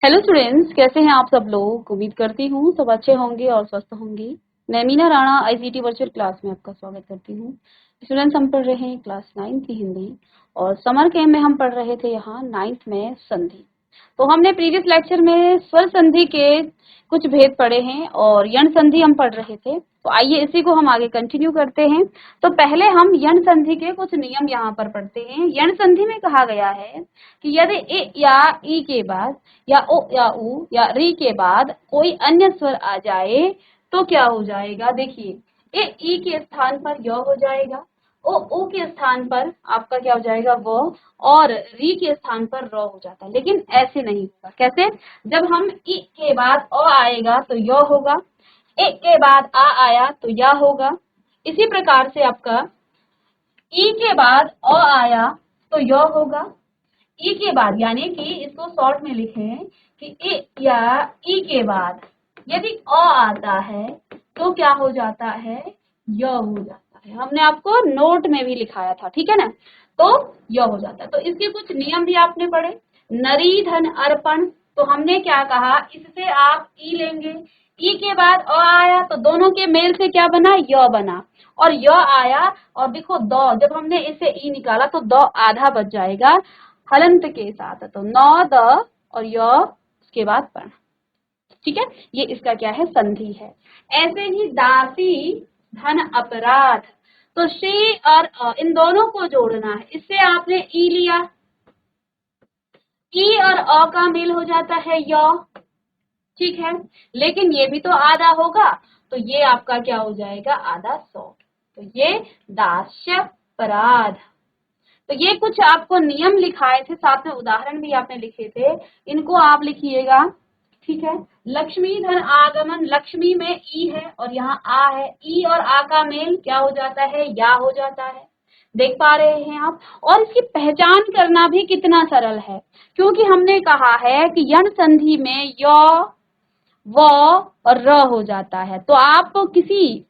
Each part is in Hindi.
हेलो स्टूडेंट्स, कैसे हैं आप सब लोग। उम्मीद करती हूँ सब अच्छे होंगे और स्वस्थ होंगे। मैं Meena Rana ICT virtual class में आपका स्वागत करती हूँ। स्टूडेंट्स, हम पढ़ रहे हैं क्लास 9 की हिंदी और समर कैम्प में हम पढ़ रहे थे यहाँ 9th में संधि। तो हमने प्रीवियस लेक्चर में स्वर संधि के कुछ भेद पढ़े हैं और यण संधि हम पढ़ रहे थे। तो आइए इसी को हम आगे कंटिन्यू करते हैं। तो पहले हम यण संधि के कुछ नियम यहाँ पर पढ़ते हैं। यण संधि में कहा गया है कि यदि ए या ई के बाद या ओ या उ या री के बाद कोई अन्य स्वर आ जाए तो क्या हो जाएगा। देखिए, ए ई के स्थान पर य हो जाएगा, ओ के स्थान पर आपका क्या हो जाएगा वो, और री के स्थान पर र हो जाता है। लेकिन ऐसे नहीं होगा। कैसे? जब हम ई के बाद अ आएगा तो य होगा, ए के बाद आ आया तो या होगा। इसी प्रकार से आपका ई के बाद अ आया तो य होगा, ई के बाद, यानी कि इसको शॉर्ट में लिखें कि ए या ई के बाद यदि अ आता है तो क्या हो जाता है, य हो जाता है। हमने आपको नोट में भी लिखाया था, ठीक है ना। तो य हो जाता है। तो इसके कुछ नियम भी आपने पढ़े। नरी धन अर्पण, तो हमने क्या कहा, इससे आप ई लेंगे, ई के बाद अ आया तो दोनों के मेल से क्या बना, य बना, और य आया और देखो द, जब हमने इसे ई निकाला तो द आधा बच जाएगा हलंत के साथ। तो नौ द और य उसके बाद पढ़, ठीक है। ये इसका क्या है, संधि है। ऐसे ही दासी धन अपराध, तो शी और इन दोनों को जोड़ना है। इससे आपने ई लिया, ई और अ का मेल हो जाता है य, ठीक है। लेकिन ये भी तो आधा होगा, तो ये आपका क्या हो जाएगा, आधा 100। तो ये दास्य पराध। तो ये कुछ आपको नियम लिखाए थे, साथ में उदाहरण भी आपने लिखे थे, इनको आप लिखिएगा, ठीक है। लक्ष्मी धन आगमन, लक्ष्मी में ई है और यहाँ आ है, ई और आ का मेल क्या हो जाता है, या हो जाता है। देख पा रहे हैं आप। और इसकी पहचान करना भी कितना सरल है, क्योंकि हमने कहा है कि यण संधि में य, व और र हो जाता है। तो आप किसी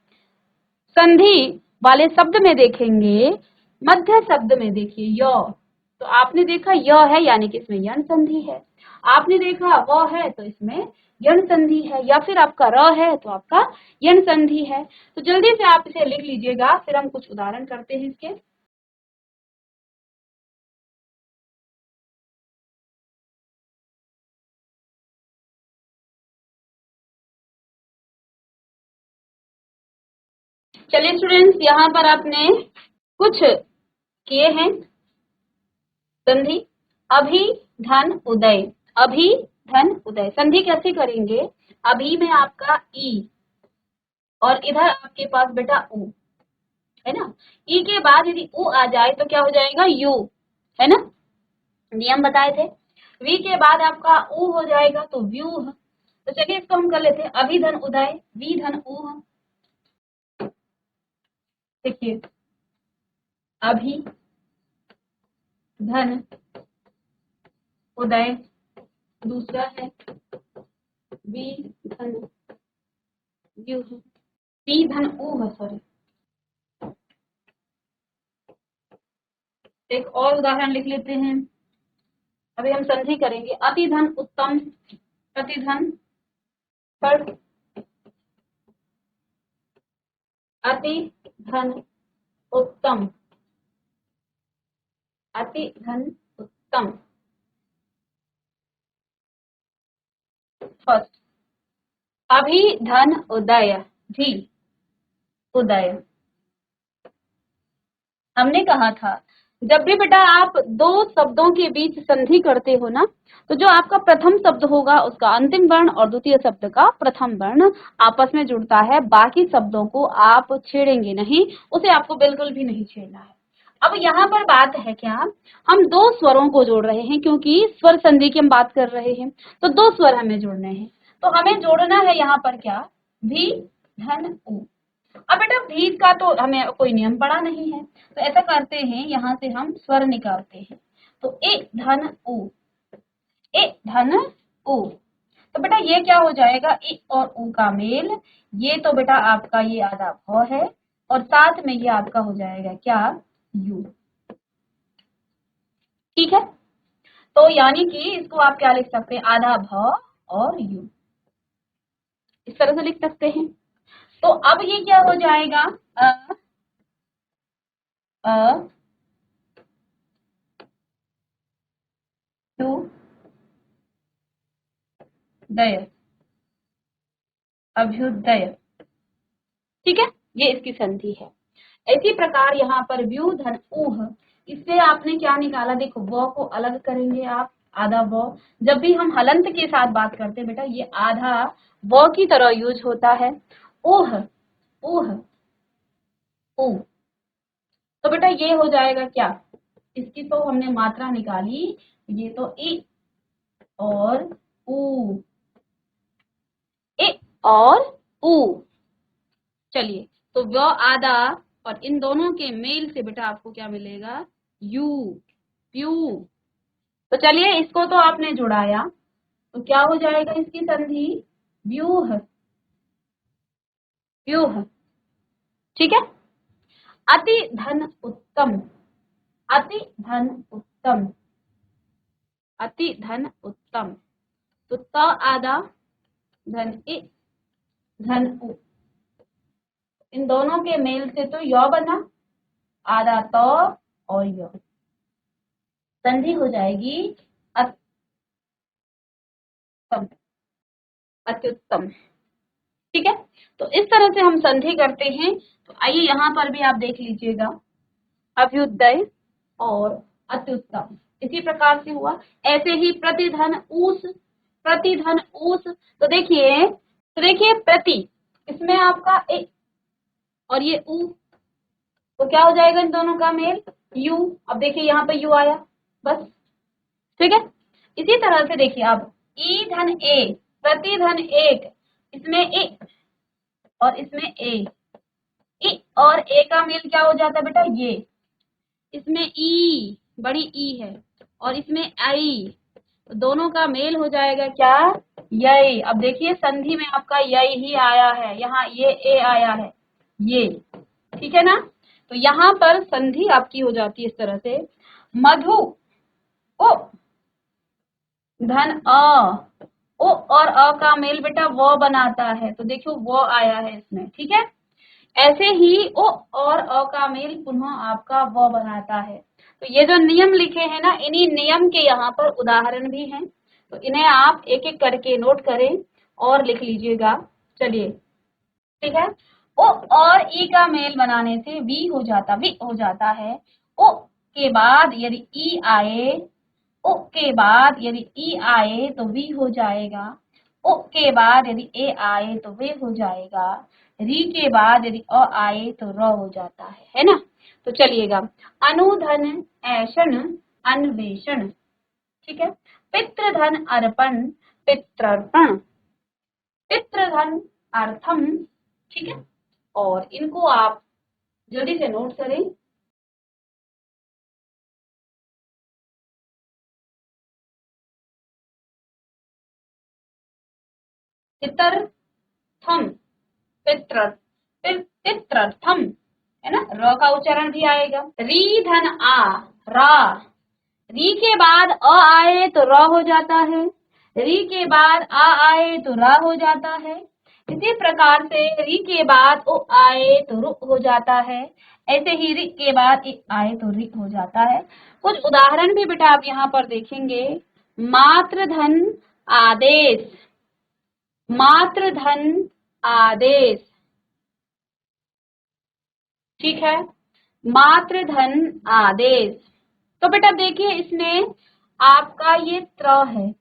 संधि वाले शब्द में देखेंगे, मध्य शब्द में देखिए य, तो आपने देखा य है यानी कि इसमें यण संधि है, आपने देखा व है तो इसमें यण संधि है, या फिर आपका र है तो आपका यण संधि है। तो जल्दी से आप इसे लिख लीजिएगा, फिर हम कुछ उदाहरण करते हैं इसके। चलिए स्टूडेंट्स, यहाँ पर आपने कुछ किए हैं संधि। अभी धन उदय, अभी धन उदय संधि कैसे करेंगे। अभी में आपका ई और इधर आपके पास बेटा उ है ना। ई के बाद यदि उ आ जाए तो क्या हो जाएगा, यू, है ना, नियम बताए थे। वी के बाद आपका उ हो जाएगा तो व्यूह। तो चलिए इसको हम कर लेते हैं। अभी धन उदय, वी धन ऊह। देखिए, अभी धन उदय, दूसरा है वी धन व्यूह, वी धन ऊह, सॉरी। एक और उदाहरण लिख लेते हैं। अभी हम संधि करेंगे। अति धन उत्तम, अति धन पर, अति धन उत्तम, अति धन उत्तम। फर्स्ट, अभी धन उदय, भी उदय। हमने कहा था जब भी बेटा आप दो शब्दों के बीच संधि करते हो ना, तो जो आपका प्रथम शब्द होगा उसका अंतिम वर्ण और द्वितीय शब्द का प्रथम वर्ण आपस में जुड़ता है। बाकी शब्दों को आप छेड़ेंगे नहीं, उसे आपको बिल्कुल भी नहीं छेड़ना है। अब यहाँ पर बात है क्या, हम दो स्वरों को जोड़ रहे हैं, क्योंकि स्वर संधि की हम बात कर रहे हैं, तो दो स्वर हमें जोड़ने हैं। तो हमें जोड़ना है यहाँ पर क्या, भी धन उ। अब बेटा भीत का तो हमें कोई नियम पड़ा नहीं है, तो ऐसा करते हैं, यहाँ से हम स्वर निकालते हैं। तो ए धन उ, ए धन उ। तो बेटा ये क्या हो जाएगा, ए और उ का मेल, ये तो बेटा आपका ये आधा भ है और साथ में ये आपका हो जाएगा क्या, यू, ठीक है। तो यानी कि इसको आप क्या लिख सकते हैं, आधा भ और यू, इस तरह से लिख सकते हैं। तो अब ये क्या हो जाएगा, अ टू दय, अभ्युदय, ठीक है, ये इसकी संधि है। इसी प्रकार यहाँ पर व्यू धन ऊह, इससे आपने क्या निकाला, देखो व को अलग करेंगे आप, आधा व, जब भी हम हलंत के साथ बात करते हैं बेटा ये आधा व की तरह यूज होता है। ऊह, ऊह, ऊ, तो बेटा ये हो जाएगा क्या, इसकी तो हमने मात्रा निकाली, ये तो ई और ऊ, ए और ऊ। चलिए, तो व आधा और इन दोनों के मेल से बेटा आपको क्या मिलेगा, यू, प्यू। तो चलिए इसको तो आपने जुड़ाया, तो क्या हो जाएगा इसकी संधि, व्यूह, व्यूह, ठीक है। अति धन उत्तम, अति धन उत्तम, अति धन उत्तम, तो त आधा धन इ धन उ, इन दोनों के मेल से तो य बना, आधा त और य, संधि हो जाएगी अत्युत्तम, अत्युत्तम, ठीक है। तो इस तरह से हम संधि करते हैं। तो आइए यहाँ पर भी आप देख लीजिएगा, अभ्युदय और अत्युत्तम इसी प्रकार से हुआ। ऐसे ही प्रतिधन ऊस, प्रतिधन ऊस, तो देखिए प्रति, इसमें आपका ए और ये ऊ, तो क्या हो जाएगा इन दोनों का मेल, यू। अब देखिए यहाँ पे यू आया, बस, ठीक है। इसी तरह से देखिए अब ई धन ए, प्रति धन एक, इसमें ए और इसमें ए, ई और ए का मेल क्या हो जाता है बेटा, ये, इसमें ई, बड़ी ई है और इसमें आई, तो दोनों का मेल हो जाएगा क्या, यही। अब देखिए संधि में आपका यही ही आया है, यहाँ ये ए आया है, ये, ठीक है ना। तो यहाँ पर संधि आपकी हो जाती है इस तरह से, मधु ओ धन अ, ओ और अ का मेल बेटा वो बनाता है, तो देखो वो आया है इसमें, ठीक है। ऐसे ही ओ और अ का मेल पुनः आपका वो बनाता है। तो ये जो नियम लिखे हैं ना, इन्हीं नियम के यहाँ पर उदाहरण भी हैं, तो इन्हें आप एक एक करके नोट करें और लिख लीजिएगा। चलिए, ठीक है। ओ और ई का मेल बनाने से वी हो जाता है। ओ के बाद यदि ई आए, ओ के बाद यदि ई आए तो वी हो जाएगा। ओ के बाद यदि ए आए तो वे हो जाएगा। री के बाद यदि अ आए तो र हो जाता है ना। तो चलिएगा, अनुधन ऐशन अन्वेषण, ठीक है। पितृधन अर्पण पितृर्पण, पितृधन अर्थम, ठीक है। और इनको आप जल्दी से नोट करें। पितर्थम, पित्र, पितृर्थम, है ना, र का उच्चारण भी आएगा। री धन आ, रा, री के बाद अ आए तो र हो जाता है, री के बाद आ आए तो रा हो जाता है। इसी प्रकार से री के बाद ओ आए तो रु हो जाता है। ऐसे ही री के बाद इ आए तो री हो जाता है। कुछ उदाहरण भी बेटा आप यहाँ पर देखेंगे। मातृधन आदेश, मातृधन आदेश, ठीक है, मातृधन आदेश। तो बेटा देखिए इसमें आपका ये त्र है,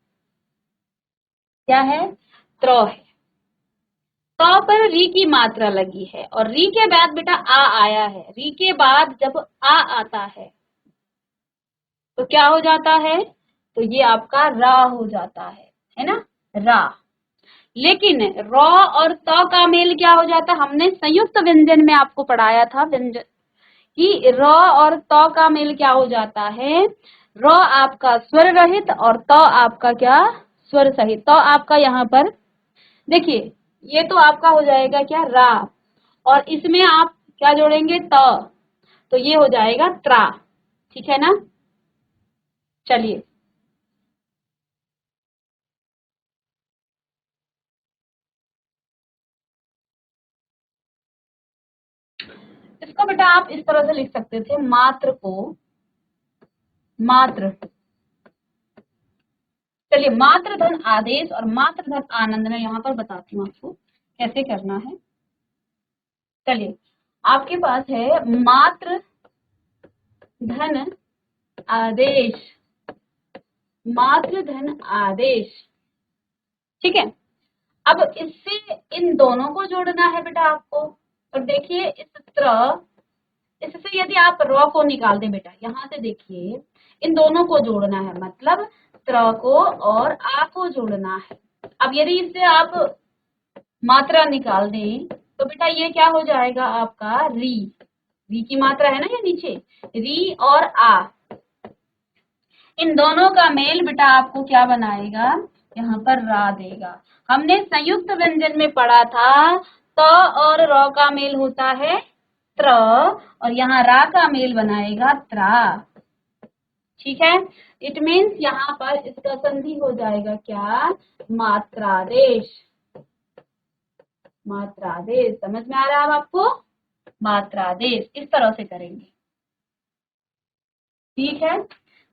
क्या है, त्र है, त पर री की मात्रा लगी है और री के बाद बेटा आ आया है। री के बाद जब आ आता है तो क्या हो जाता है, तो ये आपका रा हो जाता है ना, रा। लेकिन र और त का मेल क्या हो जाता है, हमने संयुक्त व्यंजन में आपको पढ़ाया था व्यंजन कि र और त का मेल क्या हो जाता है, र आपका स्वर रहित और त आपका क्या, स्वर सहित। तो आपका यहाँ पर देखिए ये तो आपका हो जाएगा क्या, रा, और इसमें आप क्या जोड़ेंगे, त, तो ये हो जाएगा त्रा, ठीक है ना। चलिए बेटा आप इस तरह से लिख सकते थे, मात्र को, मात्र, चलिए मात्र धन आदेश और मात्र धन आनंद में यहाँ पर बताती हूँ आपको कैसे करना है। चलिए आपके पास है मात्र धन आदेश, मात्र धन आदेश, ठीक है। अब इससे इन दोनों को जोड़ना है बेटा आपको। और देखिए इस तरह, इससे यदि आप र को निकाल दें बेटा, यहाँ से देखिए इन दोनों को जोड़ना है, मतलब त्र को और आ को जोड़ना है। अब यदि इससे आप मात्रा निकाल दें तो बेटा ये क्या हो जाएगा आपका, री, री की मात्रा है ना ये नीचे, री और आ, इन दोनों का मेल बेटा आपको क्या बनाएगा, यहाँ पर रा देगा। हमने संयुक्त व्यंजन में पढ़ा था त और र का मेल होता है त्र, और यहाँ रा का मेल बनाएगा त्रा, ठीक है। इट मीन्स यहाँ पर इसका संधि हो जाएगा क्या, मात्रादेश, मात्रादेश। समझ में आ रहा है आपको, मात्रादेश इस तरह से करेंगे, ठीक है।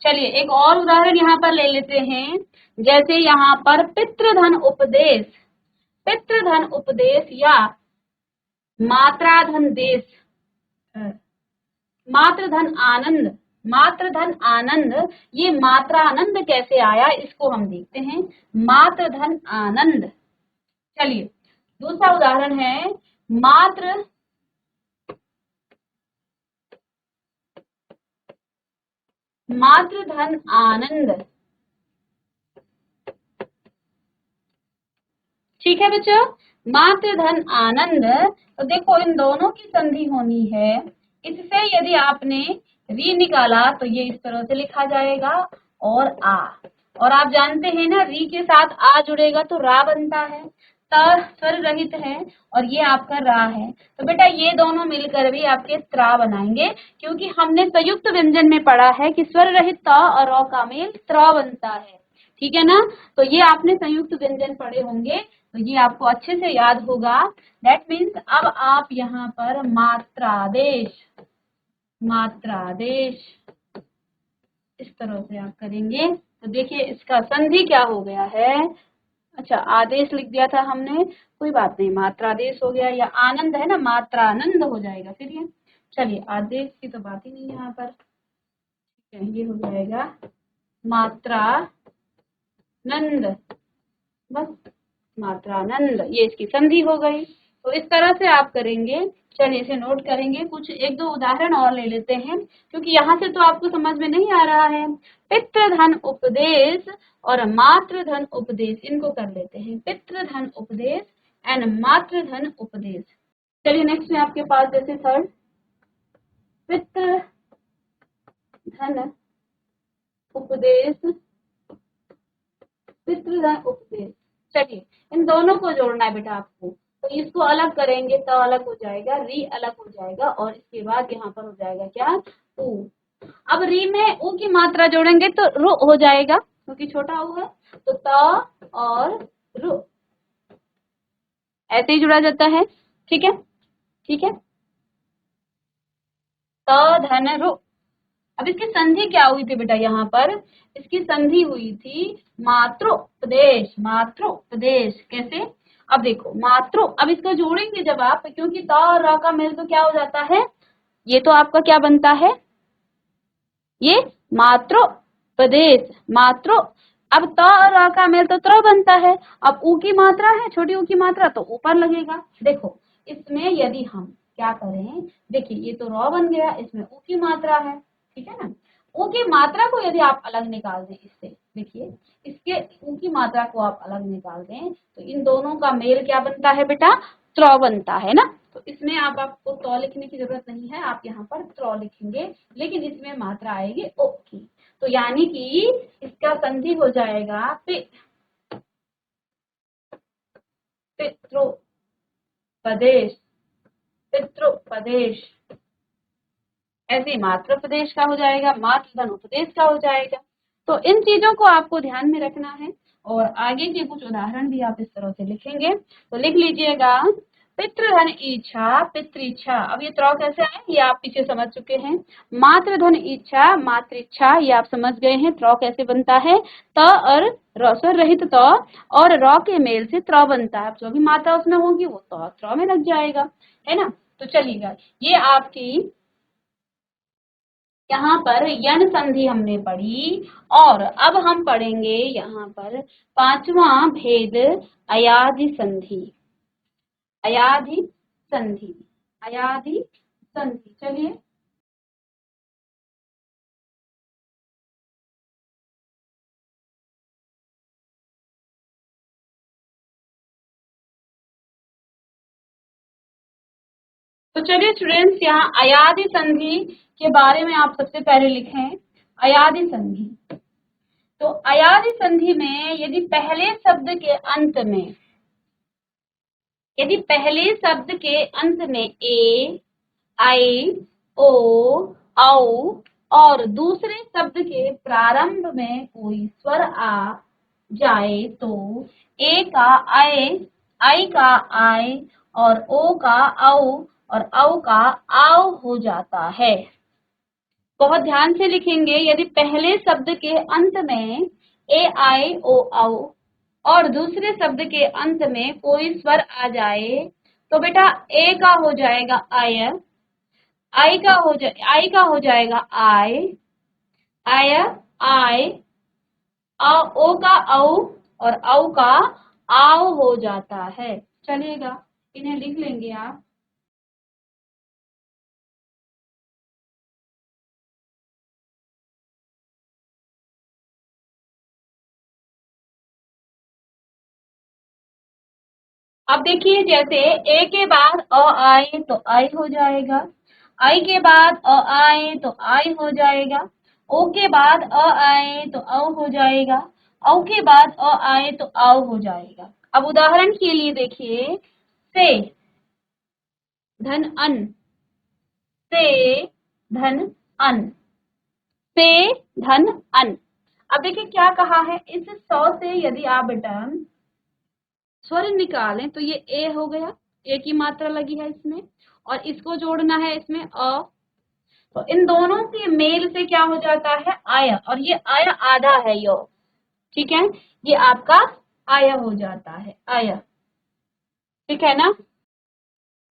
चलिए एक और उदाहरण यहाँ पर ले लेते हैं, जैसे यहाँ पर पितृधन उपदेश, पितृधन उपदेश या मात्राधन देश, मात्रधन आनंद, मात्रधन आनंद, ये मात्रा आनंद कैसे आया इसको हम देखते हैं, मात्रधन आनंद। चलिए दूसरा उदाहरण है मात्र मात्रधन आनंद, ठीक है बच्चों, मात्रधन आनंद। तो देखो इन दोनों की संधि होनी है, इससे यदि आपने री निकाला तो ये इस तरह से लिखा जाएगा और आ, और आप जानते हैं ना री के साथ आ जुड़ेगा तो रा बनता है, त स्वर रहित है और ये आपका रा है, तो बेटा ये दोनों मिलकर भी आपके त्रा बनाएंगे, क्योंकि हमने संयुक्त व्यंजन में पढ़ा है कि स्वर रहित त और र का मेल त्रा बनता है, ठीक है ना। तो ये आपने संयुक्त व्यंजन पढ़े होंगे तो ये आपको अच्छे से याद होगा। दैट मीन्स अब आप यहाँ पर मात्रादेश, मात्रादेश इस तरह से आप करेंगे तो देखिए इसका संधि क्या हो गया है, अच्छा आदेश लिख दिया था हमने, कोई बात नहीं, मात्रादेश हो गया, या आनंद है ना, मात्रा आनंद हो जाएगा फिर ये। चलिए आदेश की तो बात ही नहीं यहाँ पर, ठीक है, ये हो जाएगा मात्रानंद, बस मात्रानंद, ये इसकी संधि हो गई। तो इस तरह से आप करेंगे। चलिए इसे नोट करेंगे, कुछ एक दो उदाहरण और ले लेते हैं क्योंकि यहाँ से तो आपको समझ में नहीं आ रहा है। पितृधन उपदेश और मातृधन उपदेश, इनको कर लेते हैं, पितृधन उपदेश एंड मातृधन उपदेश। चलिए नेक्स्ट में आपके पास जैसे थर्ड पितृधन उपदेश, पितृधन उपदेश। चलिए इन दोनों को जोड़ना है बेटा आपको, तो इसको अलग करेंगे तो अलग हो जाएगा, री अलग हो जाएगा और इसके बाद यहाँ पर हो जाएगा क्या, ऊ। अब री में ऊ की मात्रा जोड़ेंगे तो रु हो जाएगा क्योंकि छोटा ऊ है, तो त और रु ऐसे ही जुड़ा जाता है, ठीक है, ठीक है, त धन रु। अब इसकी संधि क्या हुई थी बेटा, यहाँ पर इसकी संधि हुई थी मात्रोपदेश, मात्रोपदेश कैसे, अब देखो मात्रो, अब इसको जोड़ेंगे जब आप, क्योंकि त और र का मेल तो क्या हो जाता है, ये तो आपका क्या बनता है, ये मात्रोपदेश, मात्रो, अब त और र का मेल तो त्र बनता है, अब ऊ की मात्रा है, छोटी ऊ की मात्रा तो ऊपर लगेगा। देखो इसमें यदि हम क्या करें, देखिए ये तो र बन गया, इसमें ऊ की मात्रा है, ठीक है ना, ऊ की मात्रा को यदि आप अलग निकाल दें इससे, देखिए इसके ऊ की मात्रा को आप अलग निकाल दें तो इन दोनों का मेल क्या बनता है बेटा, त्र बनता है ना। तो इसमें आपको त लिखने की जरूरत नहीं है, आप यहाँ पर त्र लिखेंगे, लेकिन इसमें मात्रा आएगी ओ की, तो यानी कि इसका संधि हो जाएगा पितृपदेश, पितृपदेश, ऐसे मातृपदेश का हो जाएगा, मातृधन उपदेश का हो जाएगा। तो इन चीजों को आपको ध्यान में रखना है और आगे के कुछ उदाहरण भी आप इस तरह से लिखेंगे, तो लिख लीजिएगा पितृधन इच्छा, पितृइच्छा। अब ये त्र कैसे आए ये आप पीछे समझ चुके हैं। मातृधन इच्छा, मातृइच्छा, ये आप समझ गए हैं त्र कैसे बनता है। त और र, स्वर रहित त और र के मेल से त्र बनता है। जो भी मात्रा उसमें होगी वो त त्र में लग जाएगा, है ना। तो चलिएगा, ये आपकी यहाँ पर यन संधि हमने पढ़ी। और अब हम पढ़ेंगे यहाँ पर पांचवा भेद, अयाधि संधि। अयाधि संधि, अयाधि संधि। चलिए, तो चलिए स्टूडेंट्स, यहाँ अयाधि संधि के बारे में आप सबसे पहले लिखें। अयाधि संधि, तो अयाधि संधि में यदि पहले शब्द के अंत में, यदि पहले शब्द के अंत में ए, आई, ओ, औ और दूसरे शब्द के प्रारंभ में कोई स्वर आ जाए तो ए का आए, आई का आय और ओ का औ और औ का आव हो जाता है। बहुत ध्यान से लिखेंगे। यदि पहले शब्द के अंत में ए, आई, ओ, औ और दूसरे शब्द के अंत में कोई स्वर आ जाए तो बेटा ए का हो जाएगा आय, आई का हो जाएगा आय, आय, आय, ओ का औ और औ का आव हो जाता है। चलिएगा, इन्हें लिख लेंगे आप। अब देखिए, जैसे ए के बाद अ आए तो आई हो जाएगा, आई के बाद अ आए तो आई हो जाएगा, ओ के बाद अ आए तो औ हो जाएगा, औ के बाद अ आए तो आव हो जाएगा। अब उदाहरण के लिए देखिए, से धन अन, से धन अन, से धन अन। अब देखिए क्या कहा है, इस सौ से यदि आप बेटा स्वर निकालें तो ये ए हो गया, ए की मात्रा लगी है इसमें, और इसको जोड़ना है इसमें अ, तो इन दोनों के मेल से क्या हो जाता है आया, और ये आया आधा है यो, ठीक है, ये आपका आया हो जाता है, आया, ठीक है ना।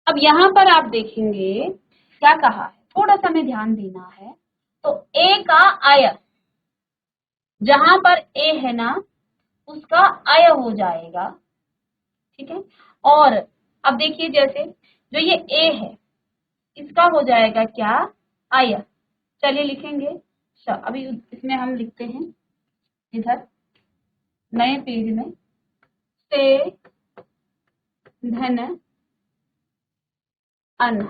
अब यहाँ पर आप देखेंगे क्या कहा है, थोड़ा सा हमें ध्यान देना है। तो ए का आया, जहां पर ए है ना उसका आया हो जाएगा, ठीक है। और अब देखिए, जैसे जो ये ए है इसका हो जाएगा क्या, आया। चलिए लिखेंगे, अभी इसमें हम लिखते हैं इधर नए पेज में, से धन अन,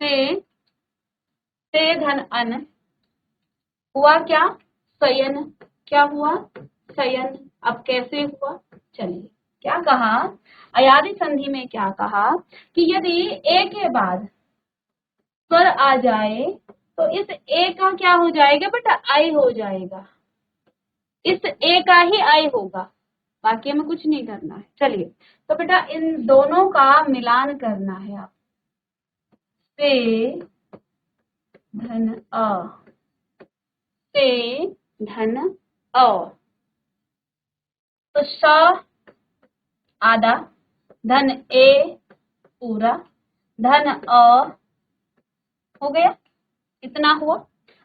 से धन अन हुआ क्या, सयन। क्या हुआ, सयन। अब कैसे हुआ, चलिए क्या कहा, अयाधि संधि में क्या कहा कि यदि ए के बाद स्वर आ जाए तो इस ए का क्या हो जाएगा बेटा, आई हो जाएगा, इस ए का ही आई होगा, बाकी हमें कुछ नहीं करना है। चलिए, तो बेटा इन दोनों का मिलान करना है आप, से धन अ, से धन अ, तो स आधा, धन ए पूरा, धन अ हो गया, इतना हुआ।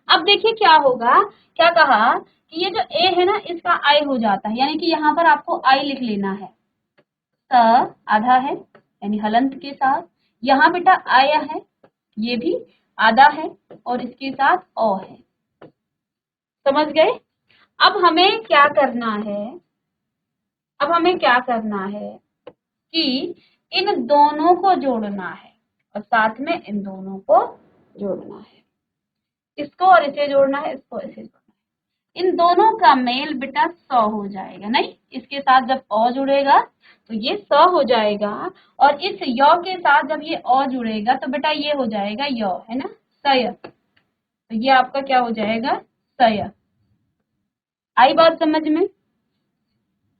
अब देखिए क्या होगा, क्या कहा कि ये जो ए है ना इसका आई हो जाता है, यानी कि यहाँ पर आपको आई लिख लेना है, स आधा है यानी हलंत के साथ, यहाँ बेटा आया है ये भी आधा है और इसके साथ ओ है, समझ गए। अब हमें क्या करना है, अब हमें क्या करना है कि इन दोनों को जोड़ना है और साथ में इन दोनों को जोड़ना है, इसको और इसे जोड़ना है, इसको इसे जोड़ना है। इन दोनों का मेल बेटा 100 हो जाएगा, नहीं इसके साथ जब अ जुड़ेगा तो ये 100 हो जाएगा, और इस य के साथ जब ये अ जुड़ेगा तो बेटा ये हो जाएगा य, है ना, सय। तो ये आपका क्या हो जाएगा, सय। आई बात समझ में,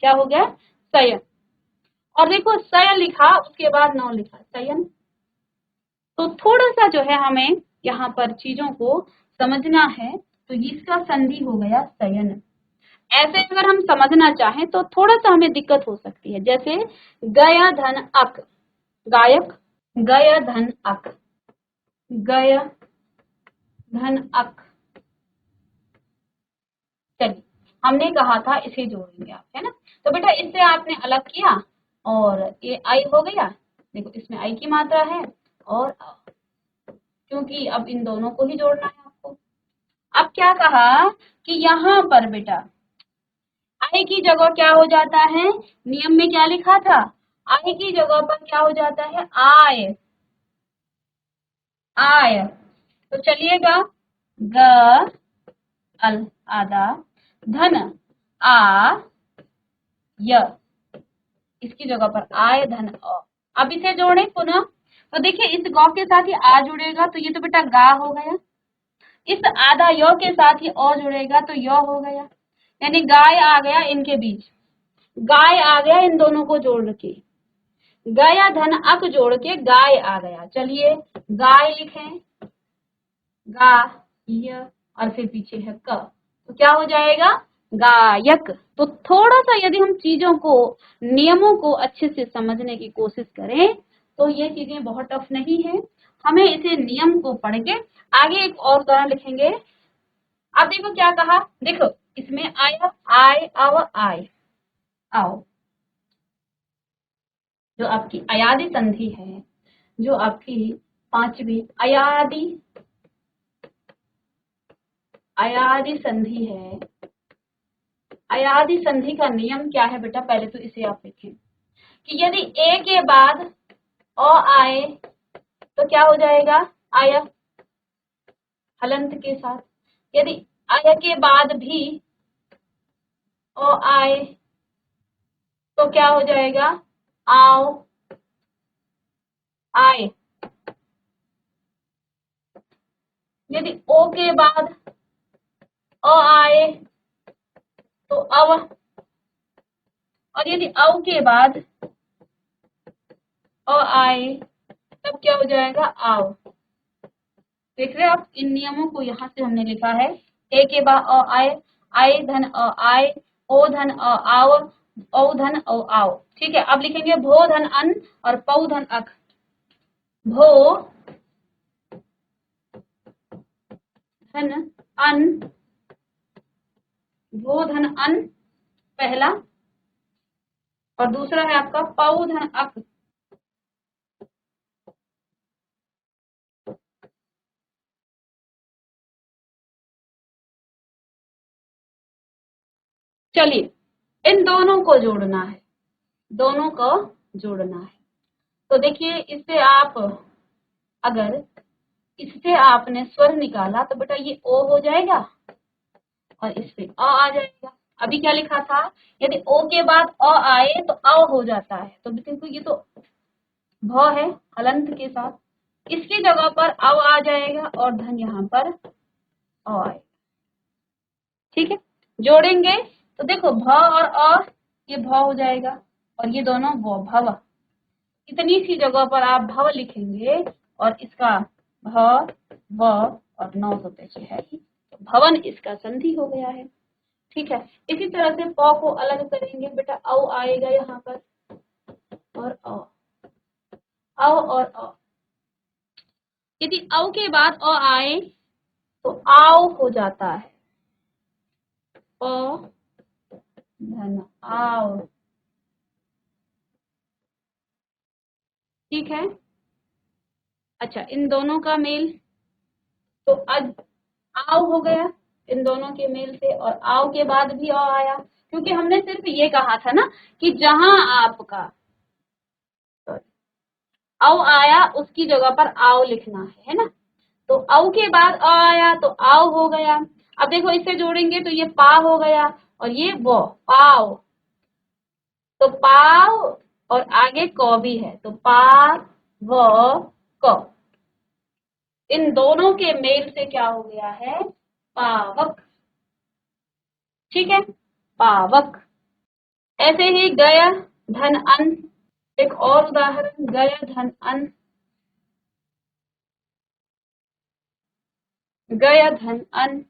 क्या हो गया, सय। और देखो सय लिखा, उसके बाद नौ लिखा, सयन। तो थोड़ा सा जो है हमें यहाँ पर चीजों को समझना है। तो इसका संधि हो गया सयन। ऐसे अगर हम समझना चाहें तो थोड़ा सा हमें दिक्कत हो सकती है, जैसे गया धन अक, गायक, गया धन अक, गया धन अक। चलिए, हमने कहा था इसे जोड़ेंगे आप, है ना। तो बेटा इससे आपने अलग किया और ये आई हो गया। देखो इसमें आई की मात्रा है और क्योंकि अब इन दोनों को ही जोड़ना है आपको। अब क्या कहा कि यहाँ पर बेटा आई की जगह क्या हो जाता है, नियम में क्या लिखा था, आई की जगह पर क्या हो जाता है, आय, आय। तो चलिएगा, ग अल आधा, धन आ य, इसकी जगह पर आय धन अ। अब इसे जोड़ें पुनः, तो देखिए इस गौ के साथ ही आ जुड़ेगा तो ये तो बेटा गा हो गया। इस आधा य के साथ ही अ जुड़ेगा तो य हो गया, यानी गाय आ गया इनके बीच, गाय आ गया इन दोनों को जोड़ के, गया धन अक जोड़ के गाय आ गया। चलिए गाय लिखें, गा य और फिर पीछे है क, तो क्या हो जाएगा, गायक। तो थोड़ा सा यदि हम चीजों को, नियमों को अच्छे से समझने की कोशिश करें तो ये चीजें बहुत टफ नहीं है। हमें इसे नियम को पढ़ के आगे एक और उदाहरण लिखेंगे। अब देखो क्या कहा, देखो इसमें आया, आय आव आय, आओ, जो आपकी अयादी संधि है, जो आपकी पांचवी अयादी, अयादी संधि है। अयादी संधि का नियम क्या है बेटा, पहले तो इसे आप लिखें कि यदि ए के बाद अ आए तो क्या हो जाएगा, आय, हलंत के साथ। यदि आय के बाद भी अ आए तो क्या हो जाएगा, आओ, आए। यदि ओ के बाद अ आए तो अव, और यदि अव के बाद अ आए तब क्या हो जाएगा, आओ। देख रहे हैं आप, इन नियमों को यहाँ से हमने लिखा है, ए के बाद अ आए, आई धन अ आए, ओ धन अ आओ, औ धन औ आओ। ठीक है, अब लिखेंगे भो धन अन और पौ धन अक, भो धन अन, भो धन अन पहला, और दूसरा है आपका पौ धन अक। चलिए इन दोनों को जोड़ना है, दोनों को जोड़ना है। तो देखिए इससे आप, अगर इससे आपने स्वर निकाला तो बेटा ये ओ हो जाएगा और इससे आ जाएगा। अभी क्या लिखा था, यदि ओ के बाद अ आए तो अ हो जाता है, तो देखो ये तो भ है हलंत के साथ, इसकी जगह पर अव आ जाएगा और धन यहाँ पर अ आएगा। ठीक है, जोड़ेंगे तो देखो भ और अ, ये भ हो जाएगा और ये दोनों वो भव। इतनी सी जगह पर आप भव लिखेंगे और इसका भ व और नौ तो पेचे है ही, तो भवन इसका संधि हो गया है। ठीक है, इसी तरह से प को अलग करेंगे बेटा, औ आएगा यहाँ पर और अ, औ और अ। यदि औ के बाद अ आए तो आओ हो जाता है, अ धन आओ। ठीक है, अच्छा इन दोनों का मेल, तो आज आओ हो गया इन दोनों के मेल से, और आओ के बाद भी अ आया, क्योंकि हमने सिर्फ ये कहा था ना कि जहां आपका औ आया उसकी जगह पर आओ लिखना है ना। तो औ के बाद अ आया तो आओ हो गया। अब देखो इससे जोड़ेंगे तो ये पा हो गया और ये वो पाव, तो पाव और आगे क भी है, तो पा व क, इन दोनों के मेल से क्या हो गया है, पावक। ठीक है, पावक। ऐसे ही गया धन अन, एक और उदाहरण, गय धन अन, गय धन अन।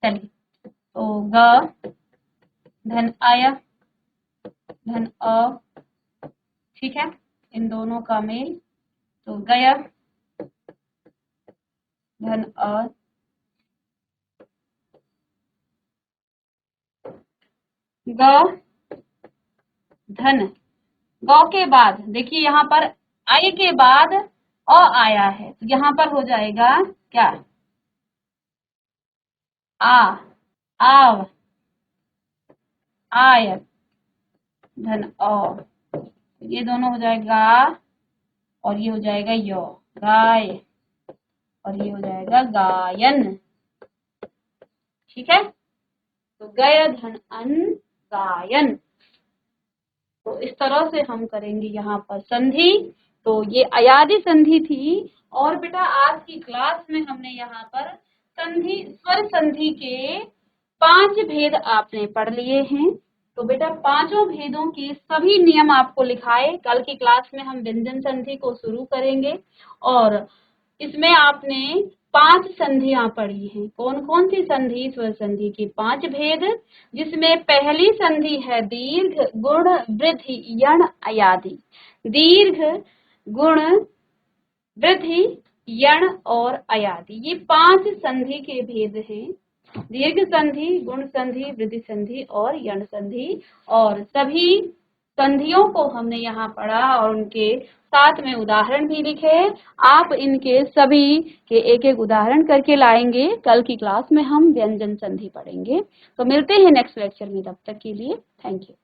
चलिए, तो ग धन आय धन अ, ठीक है, इन दोनों का मेल, तो गय धन अ, ग धन, गौ के बाद देखिए यहाँ पर आय के बाद अ आया है, तो यहाँ पर हो जाएगा क्या, आ, आव, आय धन अ, ये दोनों हो जाएगा और ये हो जाएगा यो, गाय, और ये हो जाएगा गायन। ठीक है, तो गय धन अन गायन। तो इस तरह से हम करेंगे यहाँ पर संधि। तो ये अयादि संधि थी। और बेटा आज की क्लास में हमने यहाँ पर संधि, स्वर संधि के 5 भेद आपने पढ़ लिए हैं। तो बेटा पांचों भेदों के सभी नियम आपको लिखाए। कल की क्लास में हम व्यंजन संधि को शुरू करेंगे और इसमें आपने 5 संधियां पढ़ी हैं। कौन कौन सी संधि, स्वर संधि के 5 भेद, जिसमें पहली संधि है दीर्घ गुण वृद्धि यण अयादि। दीर्घ गुण वृद्धि यण और अयादि, ये 5 संधि के भेद हैं। दीर्घ संधि, गुण संधि, वृद्धि संधि और यण संधि। और सभी संधियों को हमने यहाँ पढ़ा और उनके साथ में उदाहरण भी लिखे। आप इनके सभी के एक एक उदाहरण करके लाएंगे। कल की क्लास में हम व्यंजन संधि पढ़ेंगे। तो मिलते हैं नेक्स्ट लेक्चर में, तब तक के लिए थैंक यू।